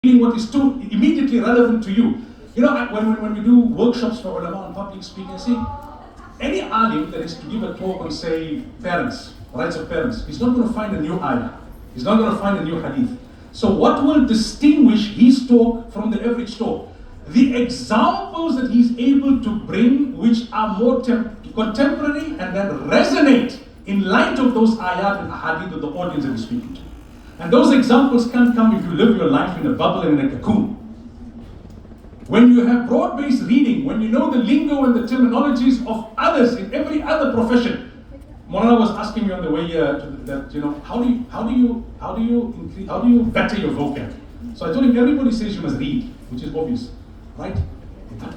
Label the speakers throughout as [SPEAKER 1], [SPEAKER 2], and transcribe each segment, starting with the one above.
[SPEAKER 1] what is too immediately relevant to you. You know, when we do workshops for ulama and public speaking, I say, any alim that is to give a talk on, say, parents, rights of parents, he's not going to find a new ayah. He's not going to find a new hadith. So what will distinguish his talk from the average talk? The examples that he's able to bring, which are more contemporary and then resonate in light of those ayat and hadith of the audience that he's speaking to. And those examples can't come if you live your life in a bubble and in a cocoon. When you have broad-based reading, when you know the lingo and the terminologies of others in every other profession. Mona was asking me on the way here that, you know, how do you better your vocab? So I told him, everybody says you must read, which is obvious, right?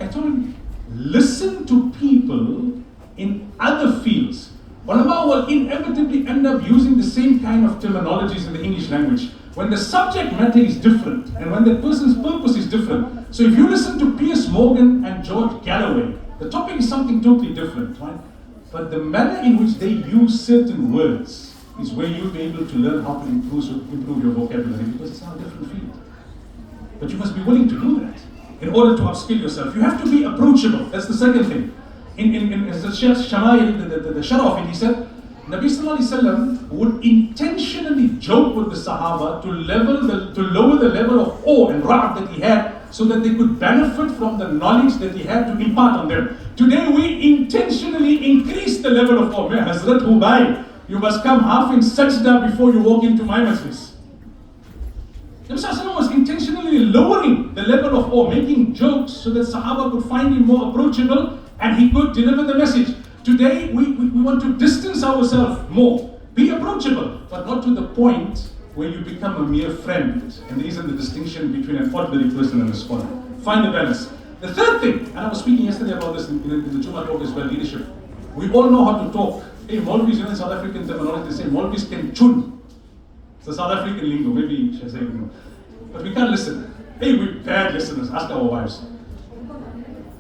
[SPEAKER 1] I told him, listen to people in other fields. Ulama will inevitably end up using the same kind of terminologies in the English language when the subject matter is different and when the person's purpose is different. So if you listen to Piers Morgan and George Galloway, the topic is something totally different, right? But the manner in which they use certain words is where you'll be able to learn how to improve your vocabulary, because it's not a different field. But you must be willing to do that in order to upskill yourself. You have to be approachable. That's the second thing. In the Shaykh Shama'il, the Sharaf, and he said, Nabi Sallallahu Alaihi Wasallam would intentionally joke with the Sahaba to lower the level of awe and ra'ab that he had, so that they could benefit from the knowledge that he had to impart on them. Today we intentionally increase the level of awe. Hazrat Hubai, you must come half in sajda before you walk into my majlis. Nabi Sallallahu Alaihi Wasallam was intentionally lowering the level of awe, making jokes so that Sahaba could find him more approachable and he could deliver the message. Today, we want to distance ourselves more. Be approachable, but not to the point where you become a mere friend. And there isn't the distinction between an ordinary person and a scholar. Find the balance. The third thing, and I was speaking yesterday about this in the Jummah talk as well, leadership. We all know how to talk. Hey, Maulvis, you know, in South African terminology, they say Maulvis can chun. It's a South African lingo, maybe I say, you know. But we can't listen. Hey, we're bad listeners. Ask our wives.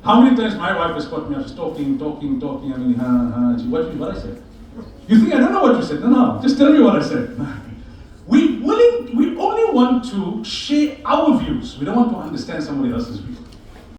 [SPEAKER 1] How many times my wife has caught me up, she's talking, I mean, what I said? You think I don't know what you said? No, just tell me what I said. We only want to share our views. We don't want to understand somebody else's views.